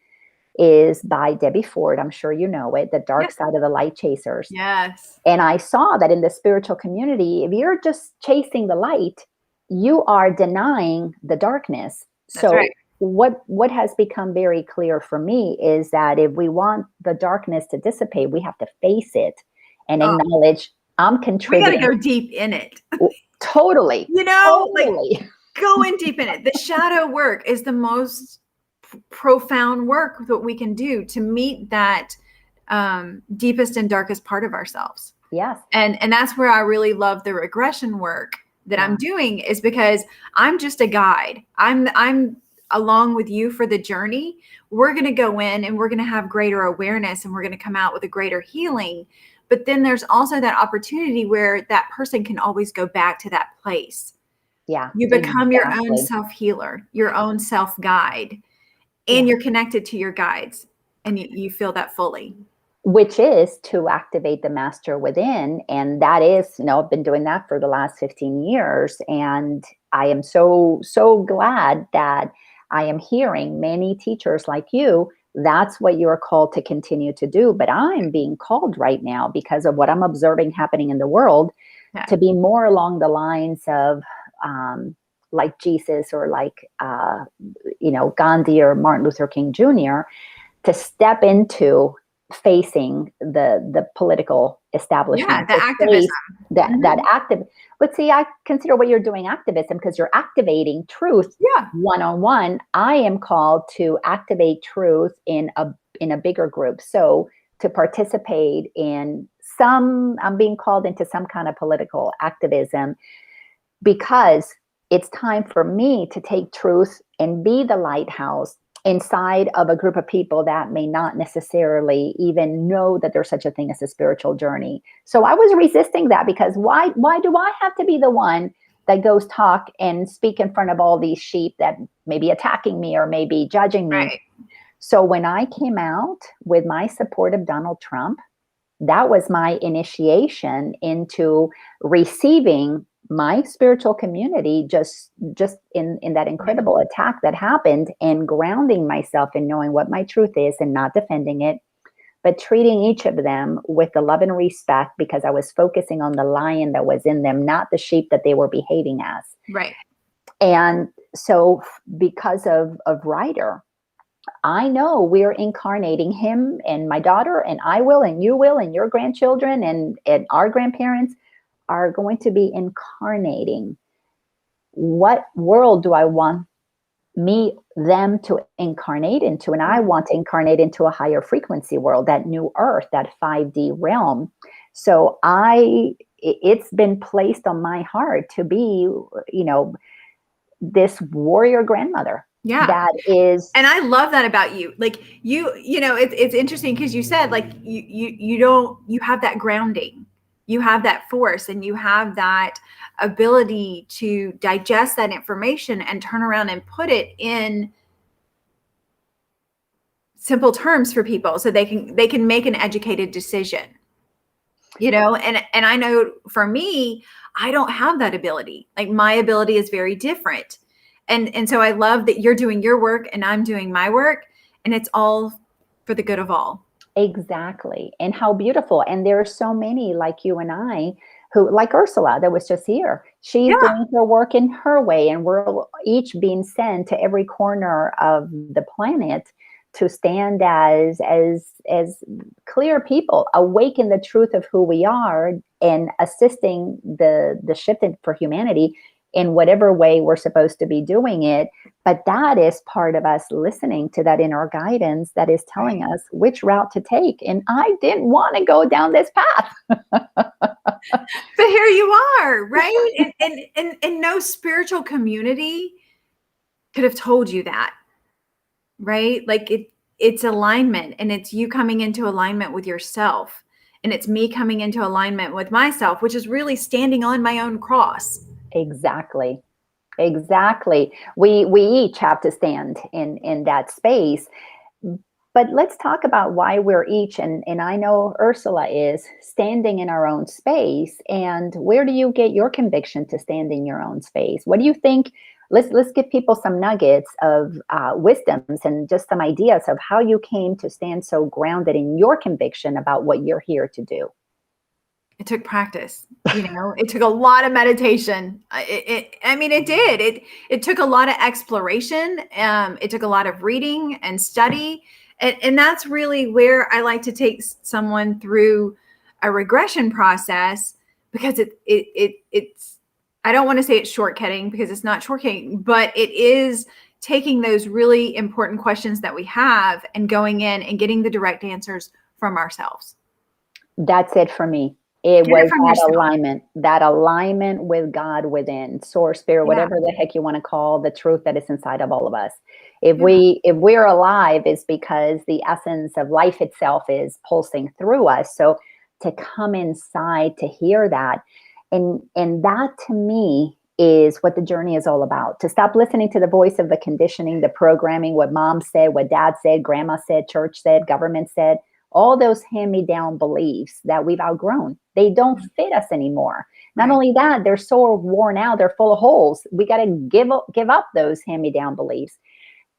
is by Debbie Ford. I'm sure you know it, The Dark Side of the Light Chasers. Yes. And I saw that in the spiritual community, if you're just chasing the light, you are denying the darkness. That's So right. what has become very clear for me is that if we want the darkness to dissipate, we have to face it and acknowledge I'm We got to contributing. go deep in it. Totally. Like go in deep in it. The shadow work is the most profound work that we can do to meet that deepest and darkest part of ourselves. Yes. And that's where I really love the regression work that I'm doing, is because I'm just a guide. I'm along with you for the journey. We're going to go in and we're going to have greater awareness, and we're going to come out with a greater healing. But then there's also that opportunity where that person can always go back to that place. Yeah. You become your own self-healer, your own self-guide, and you're connected to your guides, and you feel that fully. Which is to activate the master within. And that is, I've been doing that for the last 15 years. And I am so, so glad that I am hearing many teachers like you. That's what you're called to continue to do. But I'm being called right now, because of what I'm observing happening in the world, to be more along the lines of like Jesus, or like, Gandhi or Martin Luther King Jr., to step into facing the political establishment. The activism. That active. But see, I consider what you're doing activism, because you're activating truth one-on-one. I am called to activate truth in a bigger group. So to participate in I'm being called into some kind of political activism, because it's time for me to take truth and be the lighthouse inside of a group of people that may not necessarily even know that there's such a thing as a spiritual journey. So I was resisting that, because why do I have to be the one that goes talk and speak in front of all these sheep that may be attacking me or may be judging me? Right. So when I came out with my support of Donald Trump, that was my initiation into receiving my spiritual community just in that incredible attack that happened, and grounding myself in knowing what my truth is and not defending it, but treating each of them with the love and respect, because I was focusing on the lion that was in them, not the sheep that they were behaving as. Right. And so because of Ryder, I know we're incarnating him, and my daughter, and I will, and you will, and your grandchildren, and our grandparents are going to be incarnating. What world do I want them to incarnate into? And I want to incarnate into a higher frequency world, that new earth, that 5D realm. So it's been placed on my heart to be, this warrior grandmother. Yeah. That is. And I love that about you. Like it's interesting because you said like you have that grounding, you have that force, and you have that ability to digest that information and turn around and put it in simple terms for people so they can make an educated decision. And I know for me, I don't have that ability. Like my ability is very different. And so I love that you're doing your work and I'm doing my work, and it's all for the good of all. Exactly. And how beautiful. And there are so many like you and I who, like Ursula, that was just here. She's doing her work in her way, and we're each being sent to every corner of the planet to stand as clear people, awaken the truth of who we are, and assisting the shift for humanity in whatever way we're supposed to be doing it. But that is part of us listening to that inner guidance that is telling us which route to take. And I didn't want to go down this path. But here you are, right? And no spiritual community could have told you that, right? Like it's alignment, and it's you coming into alignment with yourself. And it's me coming into alignment with myself, which is really standing on my own cross. Exactly. We each have to stand in that space. But let's talk about why we're each, and I know Ursula is standing in our own space. And where do you get your conviction to stand in your own space? What do you think? Let's give people some nuggets of wisdoms and just some ideas of how you came to stand so grounded in your conviction about what you're here to do. It took practice, it took a lot of meditation. It took a lot of exploration. It took a lot of reading and study. And that's really where I like to take someone through a regression process, because it's, I don't want to say it's shortcutting, because it's not shortcutting, but it is taking those really important questions that we have and going in and getting the direct answers from ourselves. That's it for me. It was that alignment with God within, source, spirit, whatever the heck you want to call the truth that is inside of all of us. If we're alive, it's because the essence of life itself is pulsing through us. So to come inside to hear that, and that to me is what the journey is all about. To stop listening to the voice of the conditioning, the programming, what mom said, what dad said, grandma said, church said, government said. All those hand-me-down beliefs that we've outgrown. They don't fit us anymore. Not only that, they're so worn out, they're full of holes. We got to give up those hand-me-down beliefs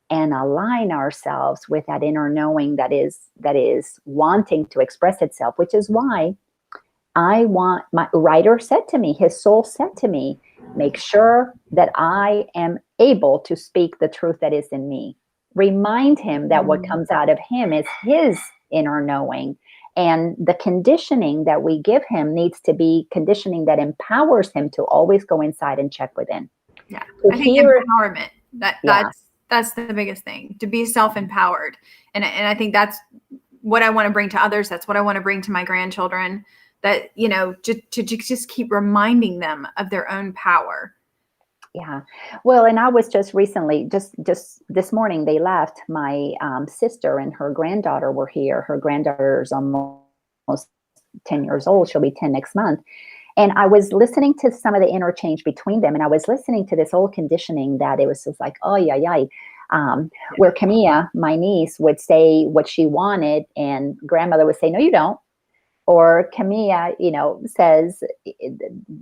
and align ourselves with that inner knowing that is wanting to express itself, which is why my writer said to me, his soul said to me, make sure that I am able to speak the truth that is in me. Remind him that what comes out of him is his inner knowing, and the conditioning that we give him needs to be conditioning that empowers him to always go inside and check within. Yeah, I think empowerment. That's the biggest thing, to be self-empowered, and I think that's what I want to bring to others. That's what I want to bring to my grandchildren. That to just keep reminding them of their own power. Yeah. Well, and I was just recently, just this morning, they left. My sister and her granddaughter were here. Her granddaughter's almost 10 years old. She'll be 10 next month. And I was listening to some of the interchange between them. And I was listening to this old conditioning that it was just like, oh, yeah. Where Camilla, my niece, would say what she wanted, and grandmother would say, no, you don't. Or Camilla, says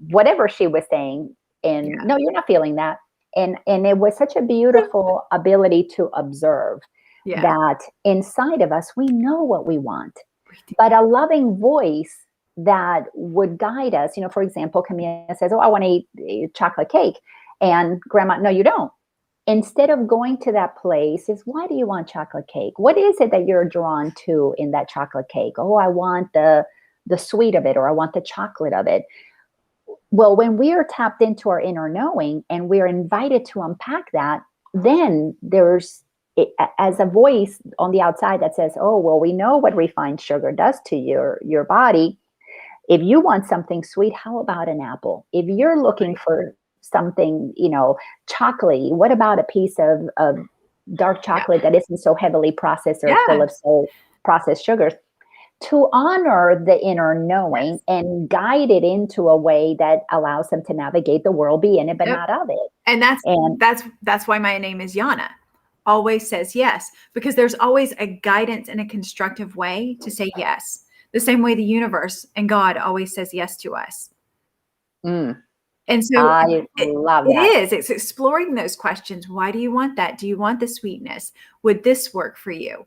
whatever she was saying, and Yeah. no, you're not feeling that. And it was such a beautiful ability to observe Yeah. that inside of us, we know what we want, We do. but a loving voice that would guide us. For example, Camilla says, "Oh, I want to eat chocolate cake," and Grandma, "No, you don't." Instead of going to that place, is, why do you want chocolate cake? What is it that you're drawn to in that chocolate cake? Oh, I want the sweet of it, or I want the chocolate of it. Well, when we are tapped into our inner knowing and we're invited to unpack that, then there's, as a voice on the outside that says, "Oh, well, we know what refined sugar does to your body. If you want something sweet, how about an apple? If you're looking Right. for something, chocolatey, what about a piece of dark Yeah. chocolate that isn't so heavily processed or full Yeah. of so processed sugars?" To honor the inner knowing Yes. and guide it into a way that allows them to navigate the world, be in it, but Yep. not of it. And that's And that's that's why my name is Yana. Always says yes, because there's always a guidance and a constructive way to say yes. The same way the universe and God always says yes to us. mm, And so I it, love it that. is. It's exploring those questions. Why do you want that? Do you want the sweetness? Would this work for you?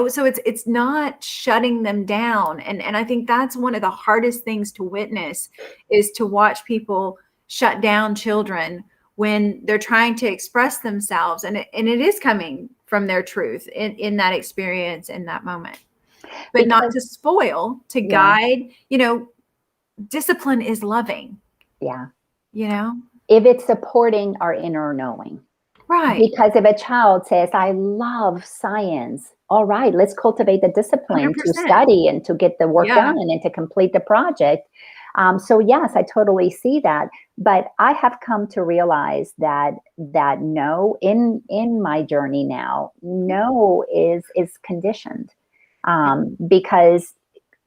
So it's not shutting them down. And I think that's one of the hardest things to witness, is to watch people shut down children when they're trying to express themselves. And it is coming from their truth in that experience, in that moment. But not Because, to spoil, to yeah, guide. Discipline is loving, yeah. you know? If it's supporting our inner knowing. Right. Because if a child says, "I love science," all right, let's cultivate the discipline to 100%. study and to get the work Yeah. done and to complete the project. So yes, I totally see that. But I have come to realize that no, in my journey now, no is conditioned, Yeah. because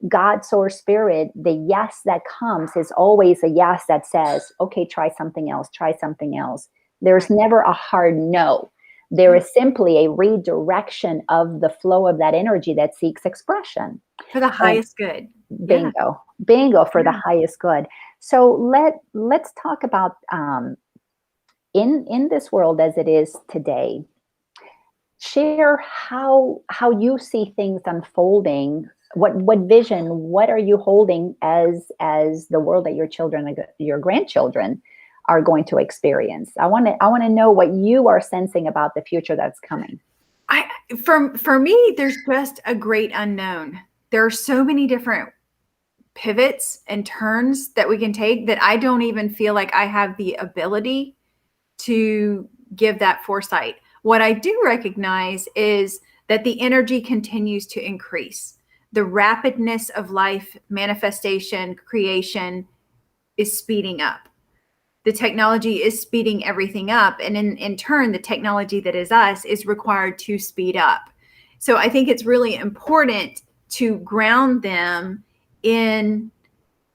God, source, spirit, the yes that comes is always a yes that says, "Okay, try something else, try something else." There's Right. never a hard no. There Yeah. is simply a redirection of the flow of that energy that seeks expression. For the And highest good. Yeah. bingo for the Yeah. highest good. So let's talk about, in this world as it is today. Share how you see things unfolding. What vision, what are you holding as the world that your children, your grandchildren, are going to experience? I want to know what you are sensing about the future that's coming. I for me, there's just a great unknown. There are so many different pivots and turns that we can take that I don't even feel like I have the ability to give that foresight. What I do recognize is that the energy continues to increase. The rapidness of life manifestation, creation is speeding up. The technology is speeding everything up. And in turn, the technology that is us is required to speed up. So I think it's really important to ground them in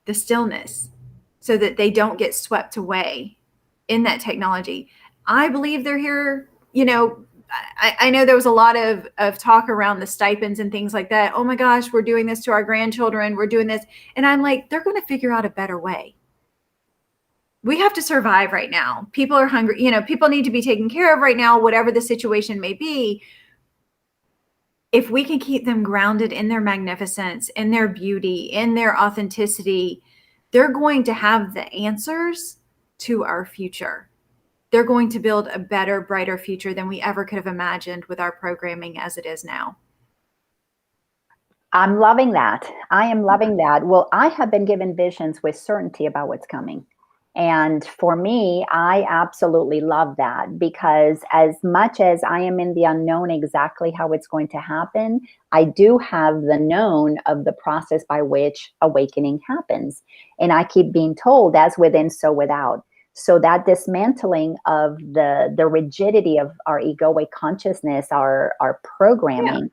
the stillness so that they don't get swept away in that technology. I believe they're here. I know there was a lot of talk around the stipends and things like that. Oh my gosh, we're doing this to our grandchildren. We're doing this. And I'm like, they're going to figure out a better way. We have to survive right now. People are hungry. People need to be taken care of right now, whatever the situation may be. If we can keep them grounded in their magnificence, in their beauty, in their authenticity, they're going to have the answers to our future. They're going to build a better, brighter future than we ever could have imagined with our programming as it is now. I'm loving that. I am loving that. Well, I have been given visions with certainty about what's coming. And for me, I absolutely love that, because as much as I am in the unknown exactly how it's going to happen, I do have the known of the process by which awakening happens. And I keep being told, as within, so without. So that dismantling of the rigidity of our egoic consciousness, our Yeah. programming,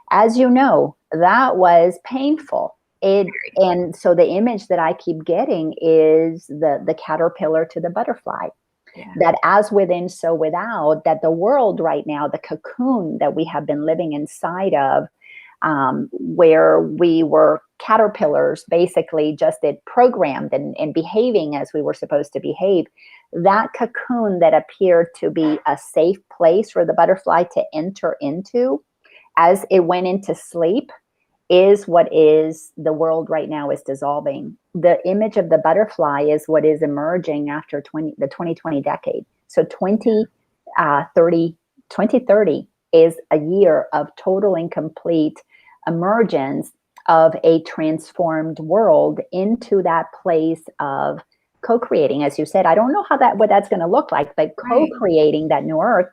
as you know, that was painful. And so the image that I keep getting is the caterpillar to the butterfly. Yeah. That as within, so without, that the world right now, the cocoon that we have been living inside of, where we were caterpillars, basically just programmed and behaving as we were supposed to behave. That cocoon that appeared to be a safe place for the butterfly to enter into as it went into sleep is what is the world right now is dissolving. The image of the butterfly is what is emerging after the 2020 decade. So 2030 is a year of total and complete emergence of a transformed world into that place of co-creating. As you said, I don't know what that's going to look like, but co-creating that new earth.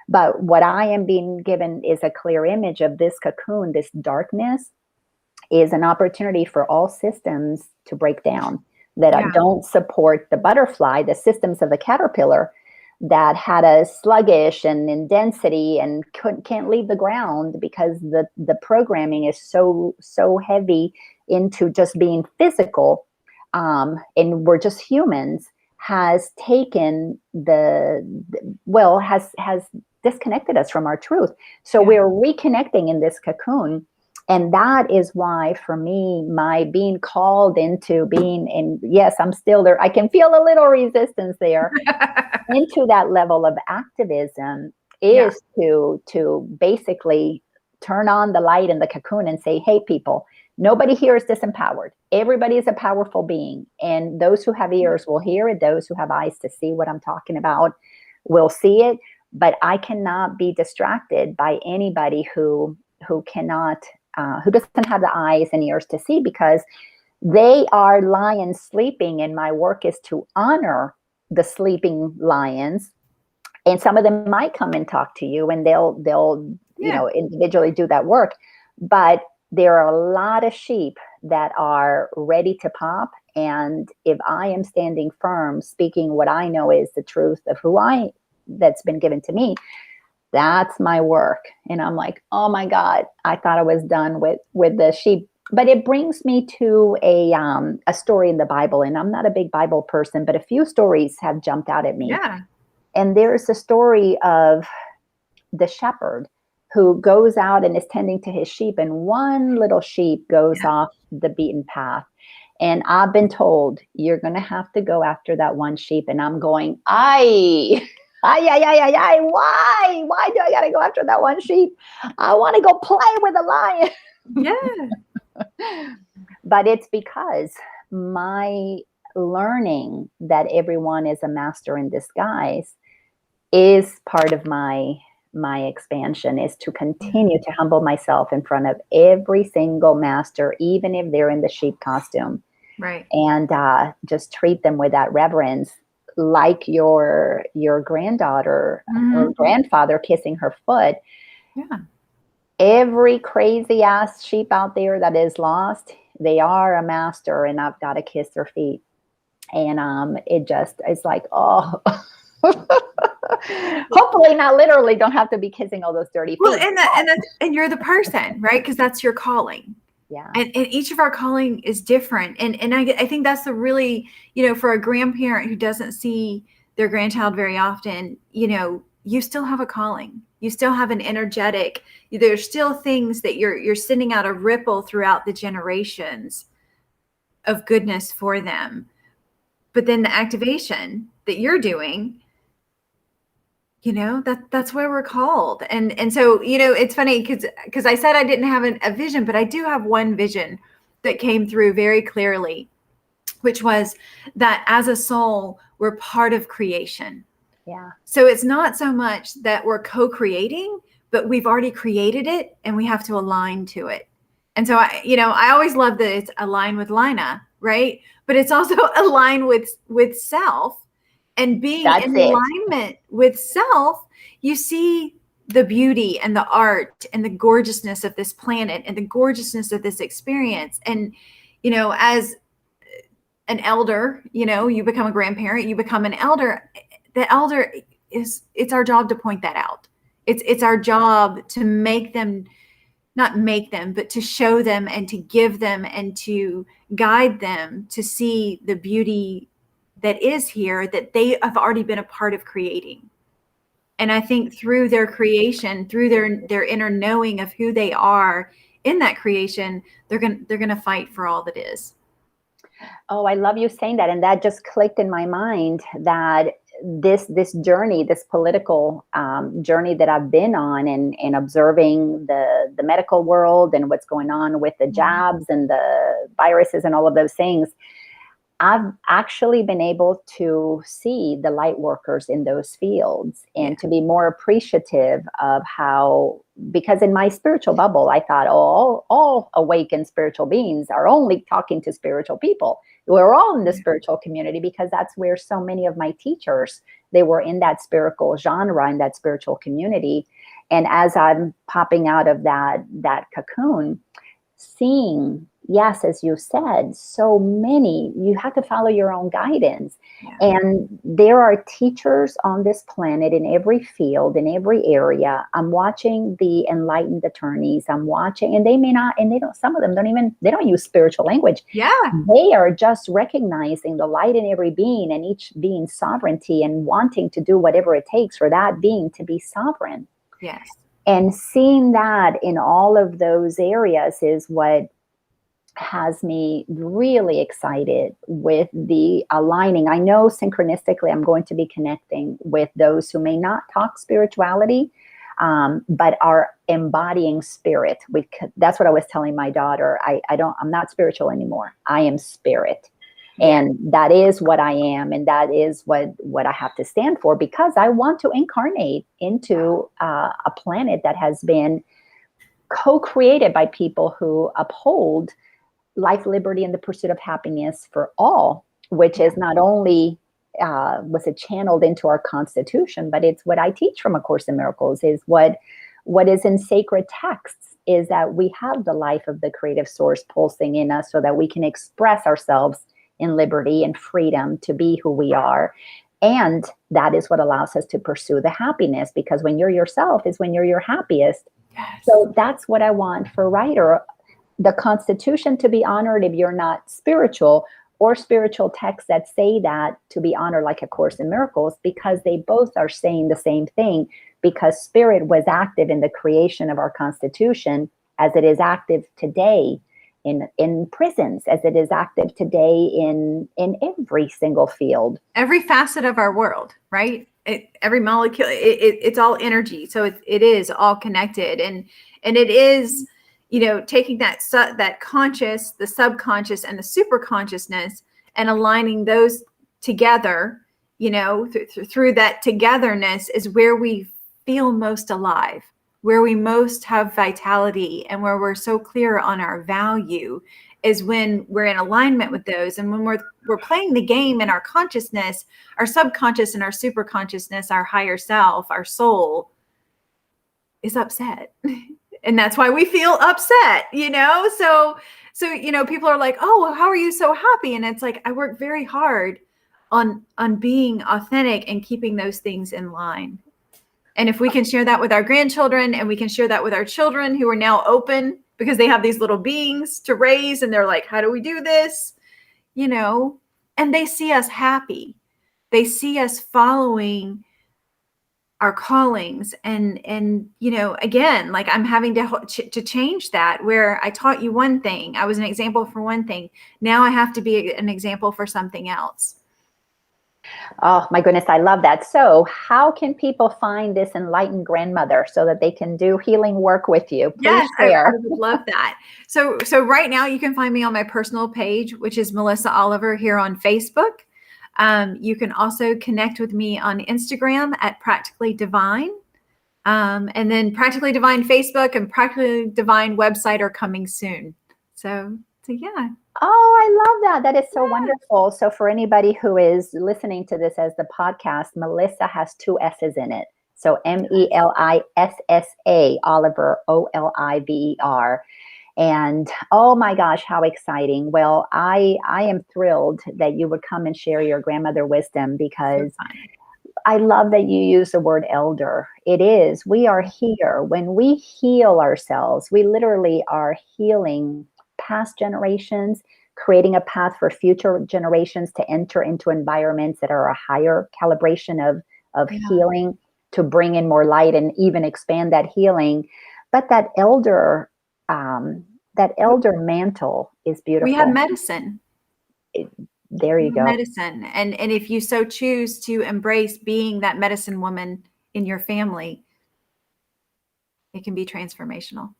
But what I am being given is a clear image of this cocoon, this darkness is an opportunity for all systems to break down that don't support the butterfly, the systems of the caterpillar that had a sluggish and in density and can't leave the ground because the programming is so heavy into just being physical, and we're just humans, has taken has disconnected us from our truth. So we're reconnecting in this cocoon. And that is why, for me, my being called into being in, yes, I'm still there. I can feel a little resistance there into that level of activism is to basically turn on the light in the cocoon and say, hey, people, nobody here is disempowered. Everybody is a powerful being. And those who have ears will hear it. Those who have eyes to see what I'm talking about will see it. But I cannot be distracted by anybody who cannot, who doesn't have the eyes and ears to see, because they are lions sleeping. And my work is to honor the sleeping lions. And some of them might come and talk to you, and they'll individually do that work. But there are a lot of sheep that are ready to pop. And if I am standing firm, speaking what I know is the truth of that's been given to me, that's my work. And I'm like, oh my God, I thought I was done with the sheep. But it brings me to a story in the Bible. And I'm not a big Bible person, but a few stories have jumped out at me. Yeah. And there's a story of the shepherd who goes out and is tending to his sheep, and one little sheep goes off the beaten path. And I've been told, you're going to have to go after that one sheep. And I'm going, why do I got to go after that one sheep? I want to go play with a lion. Yeah. But it's because my learning that everyone is a master in disguise is part of my expansion, is to continue to humble myself in front of every single master, even if they're in the sheep costume. Right. And just treat them with that reverence, like your granddaughter or grandfather kissing her foot. Yeah. Every crazy ass sheep out there that is lost, they are a master, and I've got to kiss their feet. And it's like, oh, hopefully not literally, don't have to be kissing all those dirty feet. Well, and you're the person, right? Because that's your calling. Yeah. And each of our calling is different. And I think that's the really, for a grandparent who doesn't see their grandchild very often, you still have a calling. You still have an energetic, there's still things that you're sending out a ripple throughout the generations of goodness for them. But then the activation that you're doing, that's where we're called. And so, it's funny because I said I didn't have a vision, but I do have one vision that came through very clearly, which was that as a soul, we're part of creation. Yeah. So it's not so much that we're co-creating, but we've already created it and we have to align to it. And so I always love that it's aligned with Laina, right? But it's also aligned with self. And being in alignment with self, you see the beauty and the art and the gorgeousness of this planet and the gorgeousness of this experience. And, as an elder, you become a grandparent, you become an elder. The elder it's our job to point that out. It's our job to not make them, but to show them and to give them and to guide them to see the beauty that is here, that they have already been a part of creating. And I think through their creation, through their inner knowing of who they are in that creation, they're gonna fight for all that is. Oh, I love you saying that. And that just clicked in my mind that this journey, this political journey that I've been on, and observing the medical world and what's going on with the jabs and the viruses and all of those things, I've actually been able to see the light workers in those fields, and to be more appreciative of how, because in my spiritual bubble, I thought, oh, all awakened spiritual beings are only talking to spiritual people. We're all in the spiritual community, because that's where so many of my teachers, they were in that spiritual genre, in that spiritual community. And as I'm popping out of that cocoon, seeing, yes, as you said, so many, you have to follow your own guidance. And there are teachers on this planet in every field, in every area. I'm watching the enlightened attorneys. I'm watching, and they may not, and they don't, some of them they don't use spiritual language. They are just recognizing the light in every being, and each being's sovereignty, and wanting to do whatever it takes for that being to be sovereign. And seeing that in all of those areas is what has me really excited with the aligning. I know synchronistically I'm going to be connecting with those who may not talk spirituality, but are embodying spirit. That's what I was telling my daughter. I'm not spiritual anymore. I am spirit. And that is what I am. And that is what I have to stand for, because I want to incarnate into a planet that has been co-created by people who uphold life, liberty, and the pursuit of happiness for all, which is not only was it channeled into our Constitution, but it's what I teach from A Course in Miracles, is what is in sacred texts, is that we have the life of the creative source pulsing in us, so that we can express ourselves in liberty and freedom to be who we are. And that is what allows us to pursue the happiness, because when you're yourself is when you're your happiest. So that's what I want for Writer. The Constitution to be honored if you're not spiritual, or spiritual texts that say that to be honored, like A Course in Miracles, because they both are saying the same thing, because spirit was active in the creation of our Constitution, as it is active today in prisons, as it is active today in every single field. Every facet of our world, right? Every molecule, it's all energy. So it is all connected. And it is, taking that conscious, the subconscious, and the super consciousness, and aligning those together, through that togetherness is where we feel most alive, where we most have vitality, and where we're so clear on our value, is when we're in alignment with those. And when we're playing the game in our consciousness, our subconscious and our super consciousness, our higher self, our soul is upset. And that's why we feel upset, So, people are like, oh, how are you so happy? And it's like, I work very hard on being authentic and keeping those things in line. And if we can share that with our grandchildren, and we can share that with our children who are now open, because they have these little beings to raise, and they're like, how do we do this? And they see us happy. They see us following our callings. And again, like, I'm having to change that, where I taught you one thing. I was an example for one thing. Now I have to be an example for something else. Oh my goodness, I love that. So how can people find this enlightened grandmother so that they can do healing work with you? Please share. I would love that. So right now you can find me on my personal page, which is Melissa Oliver, here on Facebook. You can also connect with me on Instagram at Practically Divine. And then Practically Divine Facebook and Practically Divine website are coming soon. So yeah. Oh, I love that. That is so wonderful. So for anybody who is listening to this as the podcast, Melissa has 2 S's in it. So Melissa, Oliver, Oliver. And oh my gosh, how exciting. Well, I am thrilled that you would come and share your grandmother wisdom, because I love that you use the word elder. It is, we are here. When we heal ourselves, we literally are healing past generations, creating a path for future generations to enter into environments that are a higher calibration of healing, to bring in more light and even expand that healing. But that elder that elder mantle is We have beautiful. medicine. There you go. Medicine. And if you so choose to embrace being that medicine woman in your family, it can be transformational.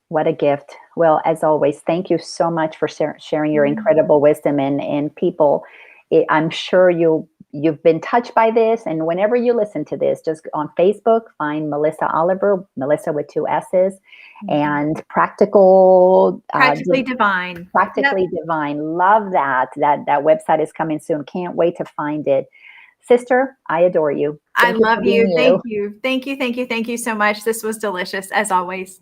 What a gift. Well, as always, thank you so much for sharing your Mhm. incredible wisdom, and people, I'm sure you've been touched by this. And whenever you listen to this, just on Facebook, find Melissa Oliver, Melissa with 2 S's, and Practically divine. Yep. Practically Divine. Love that. That website is coming soon. Can't wait to find it. Sister, I adore you. I Thank you for love being you. Thank you. you. Thank you. Thank you. Thank you so much. This was delicious as always.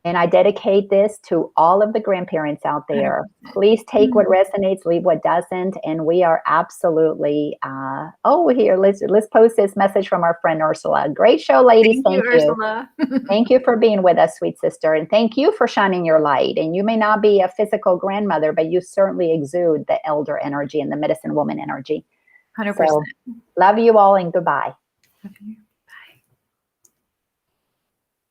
And I dedicate this to all of the grandparents out there. 100%. Please take what resonates, leave what doesn't. And we are absolutely, here, let's post this message from our friend Ursula. Great show, ladies. Thank you, Thank you. Ursula. Thank you for being with us, sweet sister. And thank you for shining your light. And you may not be a physical grandmother, but you certainly exude the elder energy and the medicine woman energy. 100%. So love you all and goodbye. Love you.